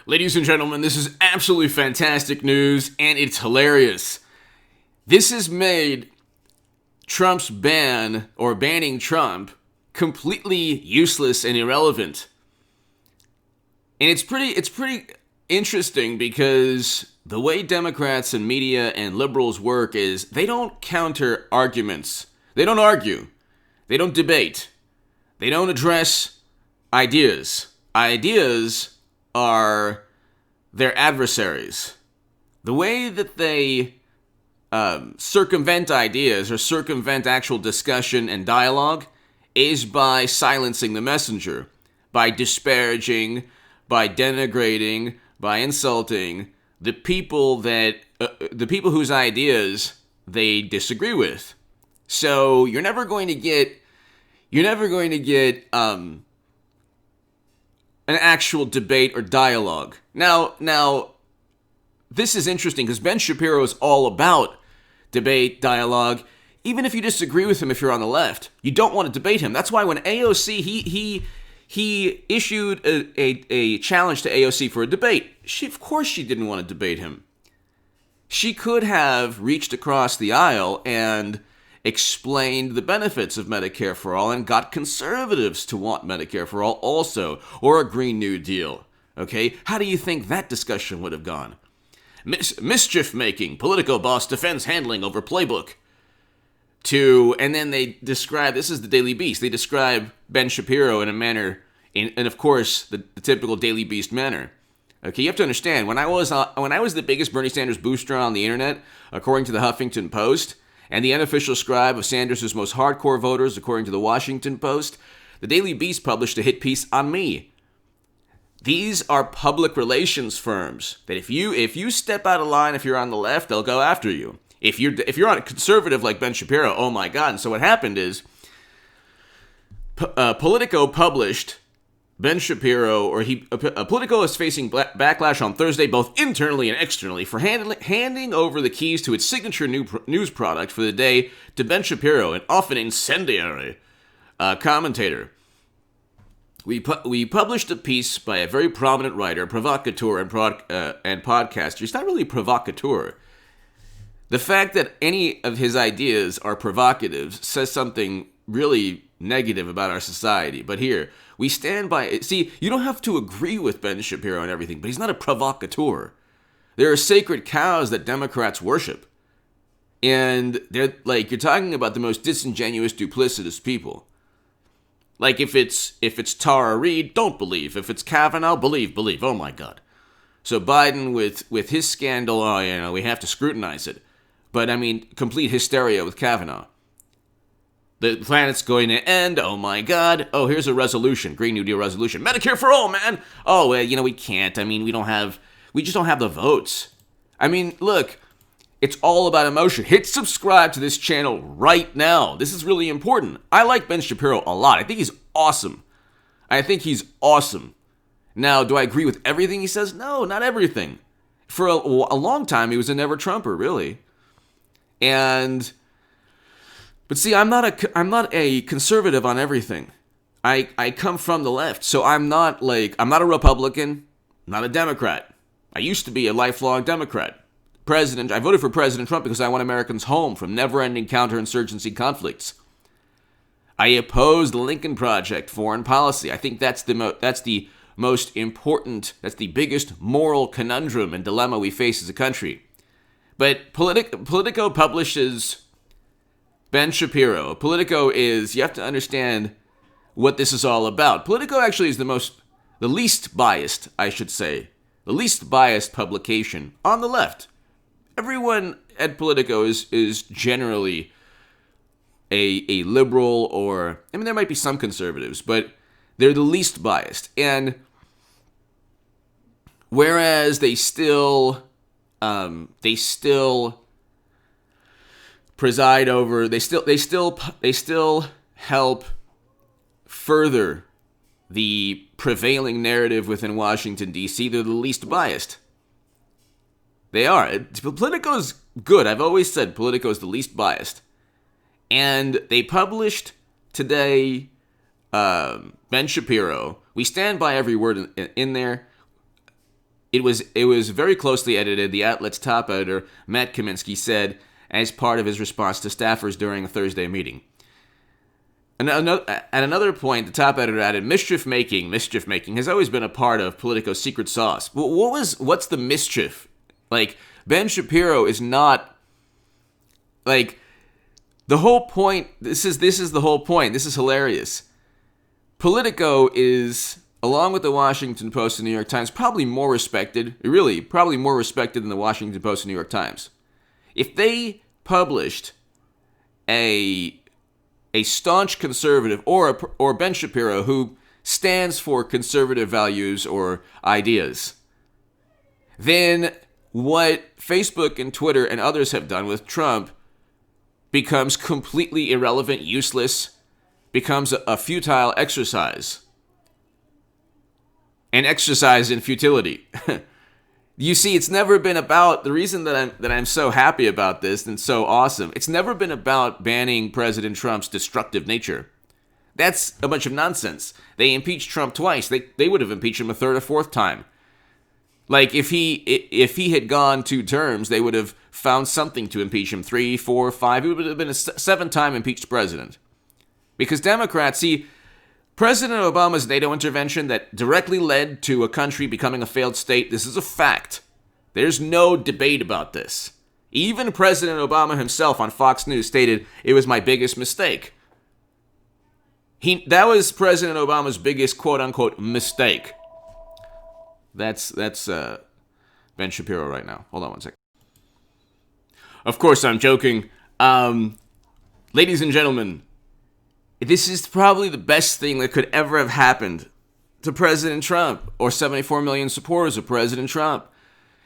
Ladies and gentlemen, this is absolutely fantastic news, and it's hilarious. This has made Trump's ban, or banning Trump, completely useless and irrelevant. And it's pretty interesting because the way Democrats and media and liberals work is they don't counter arguments. They don't argue. They don't debate. They don't address ideas. Ideas are their adversaries. The way that they circumvent ideas or circumvent actual discussion and dialogue is by silencing the messenger, by disparaging, by denigrating, by insulting the people whose ideas they disagree with. So you're never going to get an actual debate or dialogue. Now, this is interesting because Ben Shapiro is all about debate, dialogue. Even if you disagree with him, if you're on the left, you don't want to debate him. That's why when AOC, he issued a challenge to AOC for a debate. Of course she didn't want to debate him. She could have reached across the aisle and explained the benefits of Medicare for All and got conservatives to want Medicare for All also, or a Green New Deal. Okay? How do you think that discussion would have gone? Mischief-making, Politico boss defends handling over Playbook. And then they describe, this is the Daily Beast, they describe Ben Shapiro in a manner, and of course, the typical Daily Beast manner. Okay, you have to understand, when I was the biggest Bernie Sanders booster on the internet, according to the Huffington Post, and the unofficial scribe of Sanders' most hardcore voters, according to the Washington Post, the Daily Beast published a hit piece on me. These are public relations firms that if you step out of line, if you're on the left, they'll go after you. If you're on a conservative like Ben Shapiro, oh my God. And so what happened is Politico published Ben Shapiro, Politico is facing backlash on Thursday, both internally and externally, for handing over the keys to its signature news product for the day to Ben Shapiro, an often incendiary commentator. We published a piece by a very prominent writer, provocateur, and podcaster. He's not really a provocateur. The fact that any of his ideas are provocative says something really negative about our society. But here, we stand by it. See, you don't have to agree with Ben Shapiro and everything, but he's not a provocateur. There are sacred cows that Democrats worship. And they're like, you're talking about the most disingenuous, duplicitous people. Like if it's Tara Reid, don't believe. If it's Kavanaugh, believe. Oh my God. So Biden with his scandal, we have to scrutinize it. But I mean, complete hysteria with Kavanaugh. The planet's going to end. Oh my God. Oh, here's a resolution. Green New Deal resolution. Medicare for all, man. Oh, we can't. I mean, we just don't have the votes. I mean, look, it's all about emotion. Hit subscribe to this channel right now. This is really important. I like Ben Shapiro a lot. I think he's awesome. Now, do I agree with everything he says? No, not everything. For a long time, he was a never-Trumper, really. But see, I'm not a conservative on everything. I come from the left, so I'm not a Republican, not a Democrat. I used to be a lifelong Democrat. I voted for President Trump because I want Americans home from never-ending counterinsurgency conflicts. I oppose the Lincoln Project foreign policy. I think that's the most important, that's the biggest moral conundrum and dilemma we face as a country. But Politico publishes Ben Shapiro. Politico is, you have to understand what this is all about. Politico actually is the least biased, I should say, the least biased publication on the left. Everyone at Politico is generally a liberal, or, I mean, there might be some conservatives, but they're the least biased. And whereas they still preside over, they still help further the prevailing narrative within Washington, D.C. They're the least biased. They are. Politico is good. I've always said Politico is the least biased. And they published today Ben Shapiro. We stand by every word in there. It was very closely edited. The outlet's top editor, Matt Kaminsky, said as part of his response to staffers during a Thursday meeting. At another point, the top editor added, mischief making has always been a part of Politico's secret sauce. What's the mischief? Like, Ben Shapiro is not, like, the whole point, this is the whole point. This is hilarious. Politico is, along with the Washington Post and New York Times, probably more respected than the Washington Post and New York Times. If they published a staunch conservative, or Ben Shapiro, who stands for conservative values or ideas, then what Facebook and Twitter and others have done with Trump becomes completely irrelevant, useless, becomes a futile exercise. An exercise in futility. You see, it's never been about, the reason that I'm so happy about this and so awesome, it's never been about banning President Trump's destructive nature. That's a bunch of nonsense. They impeached Trump twice. They would have impeached him a third or fourth time. Like, if he had gone 2 terms, they would have found something to impeach him. 3, 4, 5. He would have been a 7-time impeached president. Because Democrats, see, President Obama's NATO intervention that directly led to a country becoming a failed state, this is a fact. There's no debate about this. Even President Obama himself on Fox News stated, it was my biggest mistake. That was President Obama's biggest quote-unquote mistake. That's Ben Shapiro right now. Hold on one second. Of course, I'm joking. Ladies and gentlemen, this is probably the best thing that could ever have happened to President Trump or 74 million supporters of President Trump.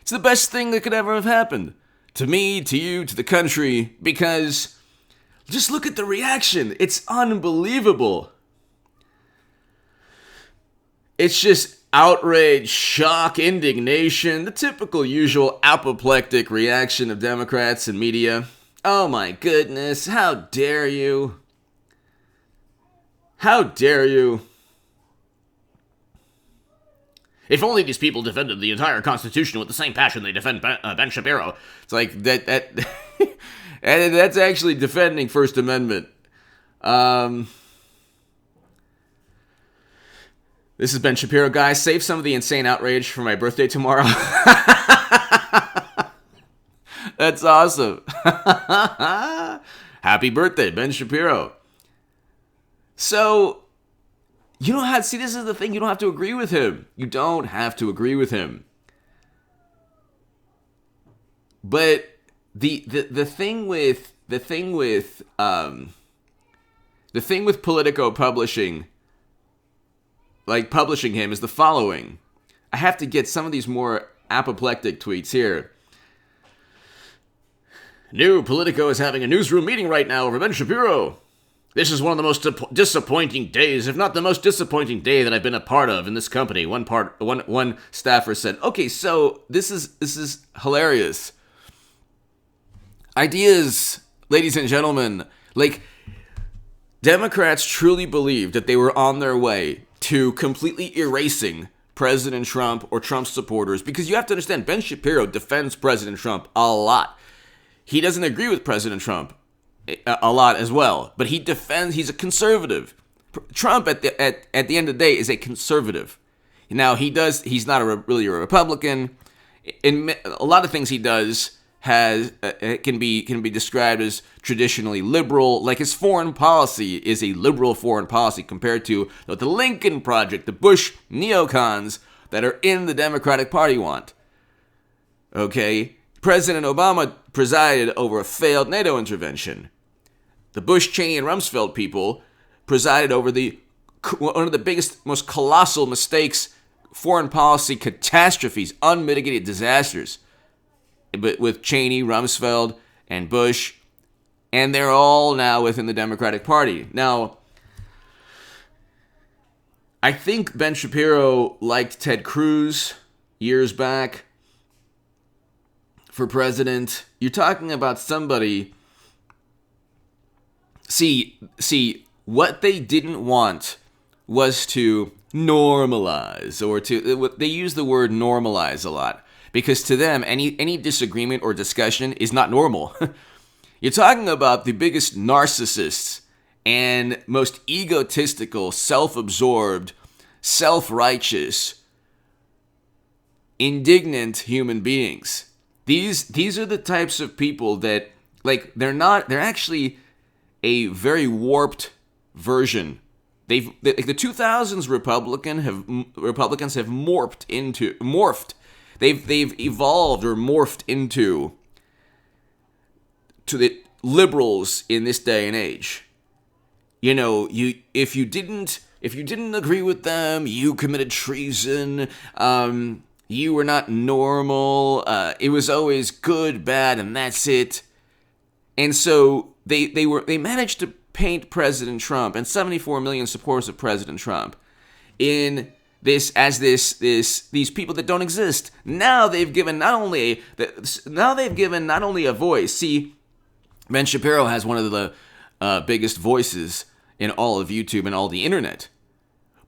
It's the best thing that could ever have happened to me, to you, to the country, because just look at the reaction. It's unbelievable. It's just outrage, shock, indignation, the typical usual apoplectic reaction of Democrats and media. Oh my goodness, how dare you? How dare you? If only these people defended the entire Constitution with the same passion they defend Ben Shapiro. It's like that and that's actually defending First Amendment. This is Ben Shapiro, guys. Save some of the insane outrage for my birthday tomorrow. That's awesome. Happy birthday, Ben Shapiro. So, you don't have, see, this is the thing, you don't have to agree with him. You don't have to agree with him. But the thing with Politico publishing, like publishing him, is the following. I have to get some of these more apoplectic tweets here. New Politico is having a newsroom meeting right now over Ben Shapiro. This is one of the most disappointing days, if not the most disappointing day that I've been a part of in this company. One staffer said, "Okay, so this is hilarious. Ideas, ladies and gentlemen, like Democrats truly believed that they were on their way to completely erasing President Trump or Trump supporters, because you have to understand, Ben Shapiro defends President Trump a lot. He doesn't agree with President Trump a lot as well, but he's a conservative. Trump at the end of the day is a conservative. Now he's not really a Republican. In a lot of things he does can be described as traditionally liberal. Like his foreign policy is a liberal foreign policy compared to what the Lincoln Project, the Bush neocons that are in the Democratic Party want. Okay? President Obama presided over a failed NATO intervention. The Bush, Cheney, and Rumsfeld people presided over one of the biggest, most colossal mistakes, foreign policy catastrophes, unmitigated disasters, but with Cheney, Rumsfeld, and Bush, and they're all now within the Democratic Party. Now, I think Ben Shapiro liked Ted Cruz years back for president. You're talking about somebody. See, what they didn't want was to normalize, or they use the word normalize a lot, because to them, any disagreement or discussion is not normal. You're talking about the biggest narcissists and most egotistical, self-absorbed, self-righteous, indignant human beings. These are the types of people that, like, they're actually a very warped version. The 2000s Republicans have morphed. They've evolved or morphed into the liberals in this day and age. You know, if you didn't agree with them, you committed treason. You were not normal. It was always good, bad, and that's it. And so they managed to paint President Trump and 74 million supporters of President Trump in these people that don't exist. Now they've given not only a voice. See, Ben Shapiro has one of the biggest voices in all of YouTube and all the internet.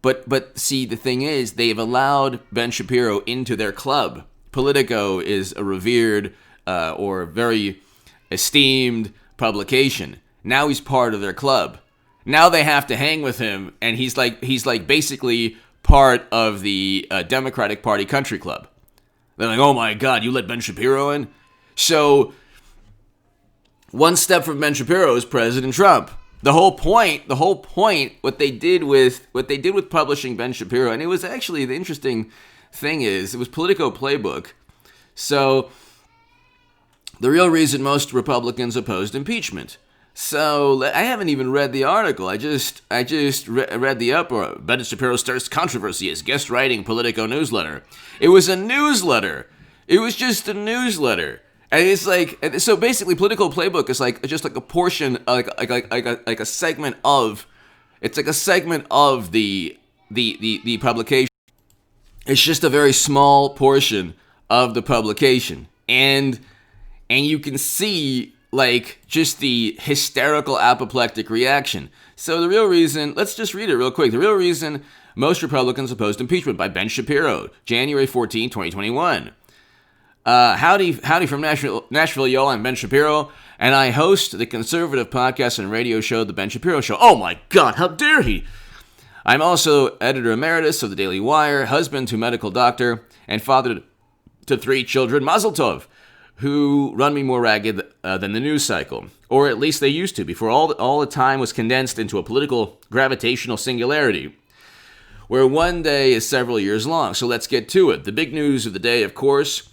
But see, the thing is, they've allowed Ben Shapiro into their club. Politico is a revered or very esteemed publication. Now he's part of their club. Now they have to hang with him, and he's like basically part of the Democratic Party country club. They're like, oh my God, you let Ben Shapiro in? So one step from Ben Shapiro is President Trump. The whole point, what they did with publishing Ben Shapiro, and it was actually, the interesting thing is, it was Politico Playbook. So the real reason most Republicans opposed impeachment. So I haven't even read the article. I just read the uproar. Ben Shapiro starts controversy as guest writing Politico newsletter. It was a newsletter. It was just a newsletter. And it's like, so basically, Political Playbook is just like a portion, like a segment of, it's like a segment of the publication. It's just a very small portion of the publication, and you can see like just the hysterical, apoplectic reaction. So the real reason, let's just read it real quick. The real reason most Republicans opposed impeachment by Ben Shapiro, January 14, 2021. Howdy from Nashville, y'all. I'm Ben Shapiro, and I host the conservative podcast and radio show, The Ben Shapiro Show. Oh my God, how dare he! I'm also editor emeritus of the Daily Wire, husband to medical doctor, and father to 3 children, Mazel Tov, who run me more ragged than the news cycle, or at least they used to, before all the time was condensed into a political gravitational singularity, where one day is several years long. So let's get to it. The big news of the day, of course,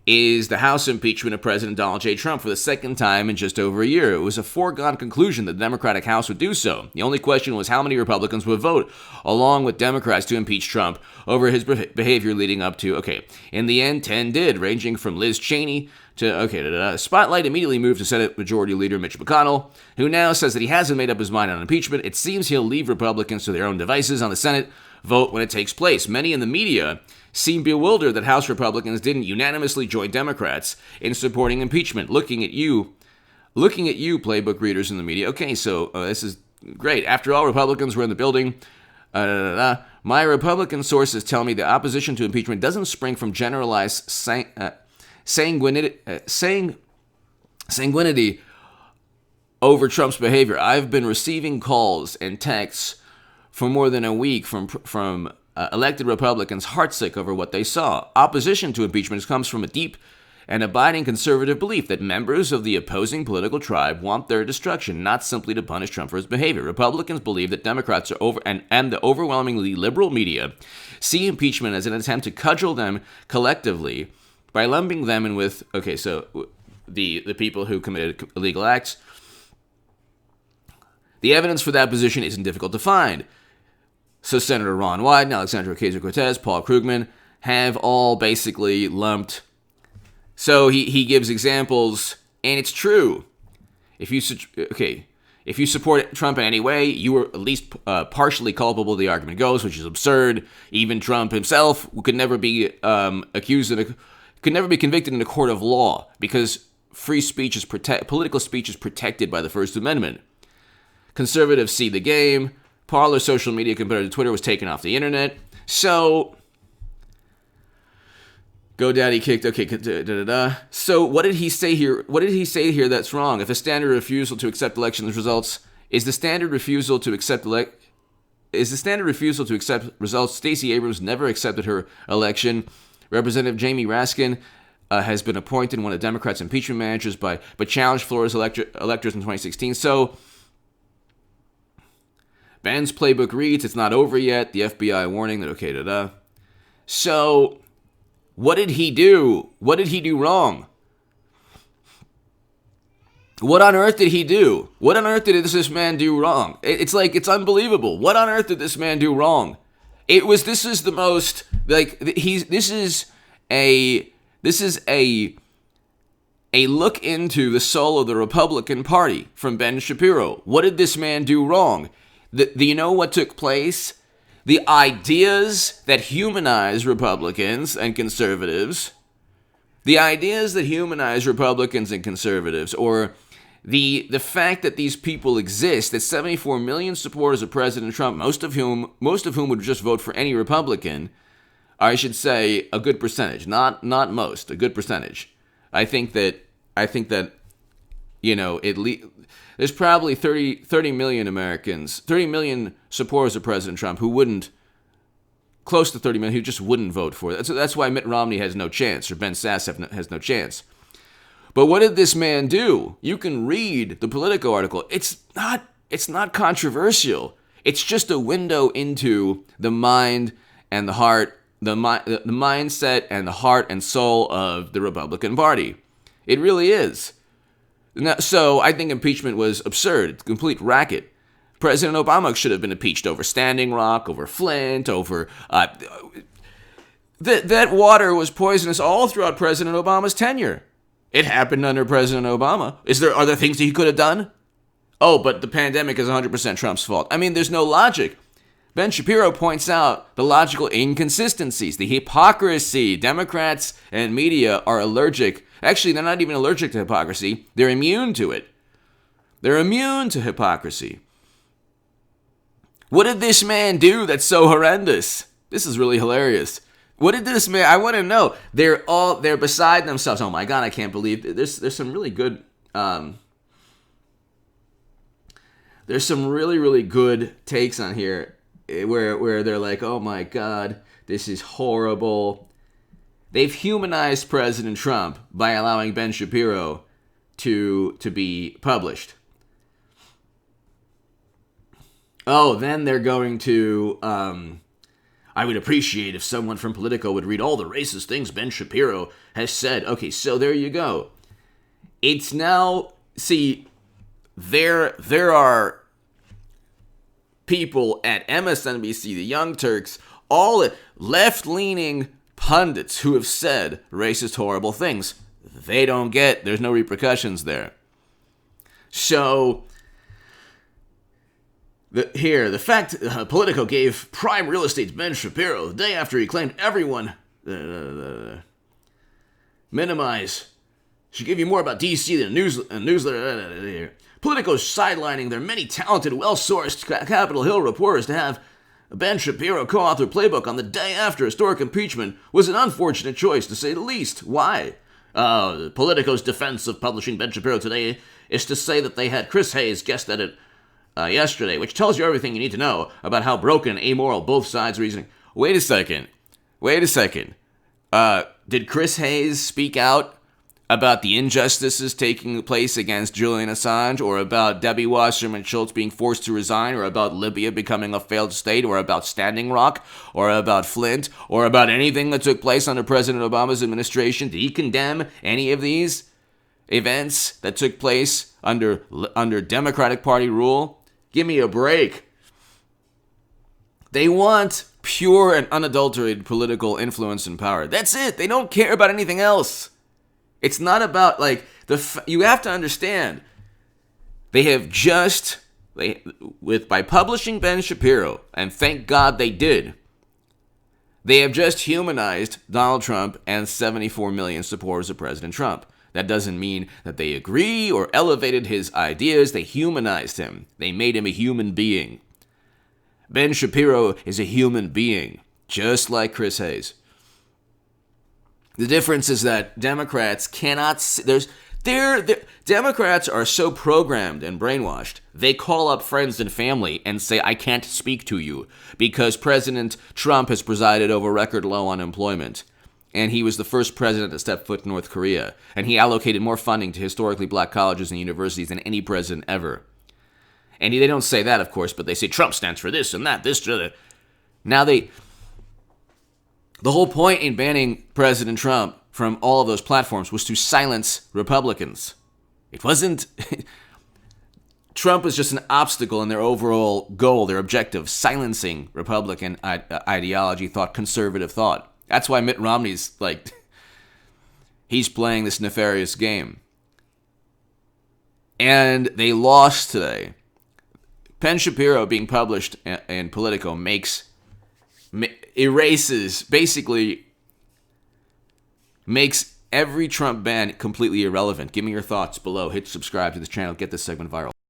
is the House impeachment of President Donald J. Trump for the second time in just over a year. It was a foregone conclusion that the Democratic House would do so. The only question was how many Republicans would vote, along with Democrats, to impeach Trump over his behavior leading up to, in the end, 10 did, ranging from Liz Cheney to, Spotlight immediately moved to Senate Majority Leader Mitch McConnell, who now says that he hasn't made up his mind on impeachment. It seems he'll leave Republicans to their own devices on the Senate vote when it takes place. Many in the media seem bewildered that House Republicans didn't unanimously join Democrats in supporting impeachment. Looking at you, playbook readers in the media. Okay, so this is great. After all, Republicans were in the building. My Republican sources tell me the opposition to impeachment doesn't spring from generalized sanguinity over Trump's behavior. I've been receiving calls and texts for more than a week from elected Republicans heartsick over what they saw. Opposition to impeachment comes from a deep and abiding conservative belief that members of the opposing political tribe want their destruction, not simply to punish Trump for his behavior. Republicans believe that Democrats are and the overwhelmingly liberal media see impeachment as an attempt to cudgel them collectively by lumping them in with, the people who committed illegal acts. The evidence for that position isn't difficult to find. So Senator Ron Wyden, Alexandria Ocasio-Cortez, Paul Krugman have all basically lumped. So he gives examples, and it's true. If you support Trump in any way, you were at least partially culpable, the argument goes, which is absurd. Even Trump himself could never be could never be convicted in a court of law because free speech political speech is protected by the First Amendment. Conservatives see the game. Parler social media compared to Twitter was taken off the internet. So, GoDaddy kicked. Okay, So, what did he say here? What did he say here that's wrong? If a standard refusal to accept election results is the standard refusal to accept results. Stacey Abrams never accepted her election. Representative Jamie Raskin has been appointed one of the Democrats' impeachment managers, but challenged Florida's electors in 2016. So, Ben's playbook reads, it's not over yet. The FBI warning that, So, what did he do? What did he do wrong? What on earth did he do? What on earth did this man do wrong? It's unbelievable. What on earth did this man do wrong? This is a look into the soul of the Republican Party from Ben Shapiro. What did this man do wrong? Do you know what took place? The ideas that humanize Republicans and conservatives, or the fact that these people exist, that 74 million supporters of President Trump, most of whom would just vote for any Republican, I should say a good percentage, not most, a good percentage. I think that there's probably 30 million Americans, 30 million supporters of President Trump close to 30 million who just wouldn't vote for it. That's why Mitt Romney has no chance, or Ben Sass has no chance. But what did this man do? You can read the Politico article. It's not controversial. It's just a window into the mind and the heart, the mindset and the heart and soul of the Republican Party. It really is. Now, so I think impeachment was absurd. It's a complete racket. President Obama should have been impeached over Standing Rock, over Flint, over... that water was poisonous all throughout President Obama's tenure. It happened under President Obama. Are there things that he could have done? Oh, but the pandemic is 100% Trump's fault. I mean, there's no logic. Ben Shapiro points out the logical inconsistencies, the hypocrisy. Democrats and media are allergic. Actually, they're not even allergic to hypocrisy. They're immune to it. They're immune to hypocrisy. What did this man do that's so horrendous? This is really hilarious. What did this man... I want to know. They're beside themselves. Oh my God, I can't believe... There's some really good... there's some really, really good takes on here where they're like, oh my God, this is horrible. They've humanized President Trump by allowing Ben Shapiro to be published. Oh, then they're going to... I would appreciate if someone from Politico would read all the racist things Ben Shapiro has said. Okay, so there you go. It's now... See, there are people at MSNBC, the Young Turks, all left-leaning pundits who have said racist, horrible things. They don't get... There's no repercussions there. So... The fact Politico gave prime real estate's Ben Shapiro the day after he claimed everyone minimize. Should give you more about D.C. than a newsletter. Politico's sidelining their many talented, well-sourced Capitol Hill reporters to have Ben Shapiro co-author Playbook on the day after historic impeachment was an unfortunate choice, to say the least. Why? Politico's defense of publishing Ben Shapiro today is to say that they had Chris Hayes guest edit yesterday, which tells you everything you need to know about how broken and amoral both sides' reasoning. Wait a second. Did Chris Hayes speak out about the injustices taking place against Julian Assange, or about Debbie Wasserman Schultz being forced to resign, or about Libya becoming a failed state, or about Standing Rock, or about Flint, or about anything that took place under President Obama's administration? Did he condemn any of these events that took place under Democratic Party rule? Give me a break. They want pure and unadulterated political influence and power. That's it. They don't care about anything else. It's not about, you have to understand, they have by publishing Ben Shapiro, and thank God they did, they have just humanized Donald Trump and 74 million supporters of President Trump. That doesn't mean that they agree or elevated his ideas. They humanized him. They made him a human being. Ben Shapiro is a human being, just like Chris Hayes. The difference is that Democrats cannot see, Democrats are so programmed and brainwashed, they call up friends and family and say, I can't speak to you because President Trump has presided over record low unemployment. And he was the first president to step foot in North Korea. And he allocated more funding to historically black colleges and universities than any president ever. And they don't say that, of course, but they say Trump stands for this and that, this, that. Now the whole point in banning President Trump from all of those platforms was to silence Republicans. It wasn't... Trump was just an obstacle in their overall goal, their objective, silencing Republican ideology, thought, conservative thought. That's why Mitt Romney's he's playing this nefarious game. And they lost today. Ben Shapiro being published in Politico makes every Trump ban completely irrelevant. Give me your thoughts below. Hit subscribe to this channel. Get this segment viral.